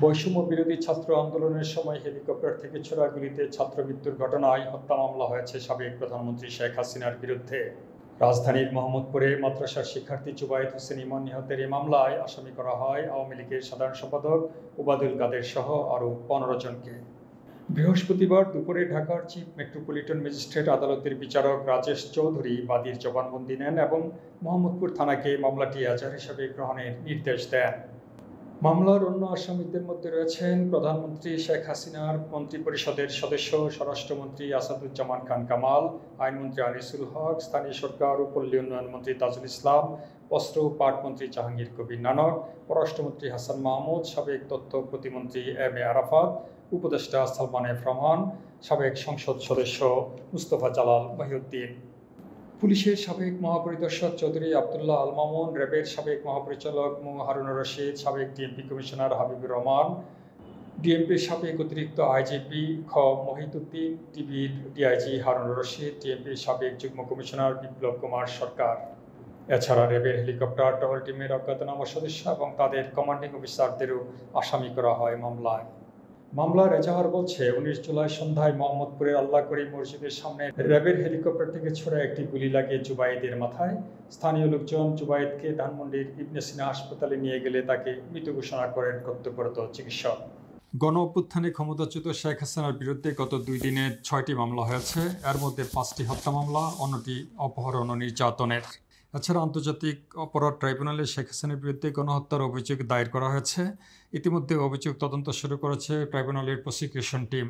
বৈষম্য বিরোধী ছাত্র আন্দোলনের সময় হেলিকপ্টার থেকে ছোড়া গুলিতে ছাত্রমৃত্যুর ঘটনায় হত্যা মামলা হয়েছে সাবেক প্রধানমন্ত্রী শেখ হাসিনার বিরুদ্ধে। রাজধানীর মোহাম্মদপুরে মাদ্রাসার শিক্ষার্থী জুবায়েদ হোসেন ইমন নিহতের এই মামলায় আসামি করা হয় আওয়ামী লীগের সাধারণ সম্পাদক ওবায়দুল কাদের সহ আরও 15 জনকে। বৃহস্পতিবার দুপুরে ঢাকার চিফ মেট্রোপলিটন ম্যাজিস্ট্রেট আদালতের বিচারক রাজেশ চৌধুরী বাদীর জবানবন্দি নেন এবং মোহাম্মদপুর থানাকে মামলাটি এজাহার হিসেবে গ্রহণের নির্দেশ দেন। মামলার অন্য আসামিদের মধ্যে রয়েছেন প্রধানমন্ত্রী শেখ হাসিনার মন্ত্রিপরিষদের সদস্য স্বরাষ্ট্রমন্ত্রী আসাদুজ্জামান খান কামাল, আইনমন্ত্রী আনিসুল হক, স্থানীয় সরকার ও পল্লী উন্নয়ন মন্ত্রী তাজুল ইসলাম, বস্ত্র ও পাট মন্ত্রী জাহাঙ্গীর কবির নানক, পররাষ্ট্রমন্ত্রী হাসান মাহমুদ, সাবেক তথ্য প্রতিমন্ত্রী এম এ আরাফাত, উপদেষ্টা সালমান এফ রহমান, সাবেক সংসদ সদস্য মুস্তফা জালাল মহিউদ্দিন। পুলিশের সাবেক মহাপরিদর্শক চৌধুরী আবদুল্লাহ আল মামুন, র্যাবের সাবেক মহাপরিচালক মো হারুনুর রশিদ, সাবেক ডিএমপি কমিশনার হাবিবুর রহমান, ডিএমপির সাবেক অতিরিক্ত আইজিপি খ মহিউদ্দিন, টিভির ডিআইজি হারুনুর রশিদ, ডিএমপির সাবেক যুগ্ম কমিশনার বিপ্লব কুমার সরকার। এছাড়া র্যাবের হেলিকপ্টার টহল টিমের অজ্ঞাতনামা সদস্য এবং তাদের কমান্ডিং অফিসারদেরও আসামি করা হয় মামলায়। মামলার এজাহার বলছে, 19 জুলাই সন্ধ্যায় মোহাম্মদপুরের আল্লাহ করিম মসজিদের সামনে র্যাবের হেলিকপ্টার থেকে ছোড়া একটি গুলি লাগে জুবায়েদের মাথায়। স্থানীয় লোকজন জুবায়েদকে ধানমন্ডির ইবনে সিনা হাসপাতালে নিয়ে গেলে তাকে মৃত ঘোষণা করেন কর্তব্যরত চিকিৎসক। গণ অভ্যুত্থানে ক্ষমতাচ্যুত শেখ হাসিনার বিরুদ্ধে গত 2 দিনে 6টি মামলা হয়েছে। এর মধ্যে 5টি হত্যা মামলা, অন্যটি অপহরণ ও নির্যাতনের। এছাড়া আন্তর্জাতিক অপরাধ ট্রাইব্যুনালে শেখ হাসিনার বিরুদ্ধে গণহত্যার অভিযোগ দায়ের করা হয়েছে। ইতিমধ্যে অভিযোগ তদন্ত শুরু করেছে ট্রাইব্যুনালের প্রসিকিউশন টিম।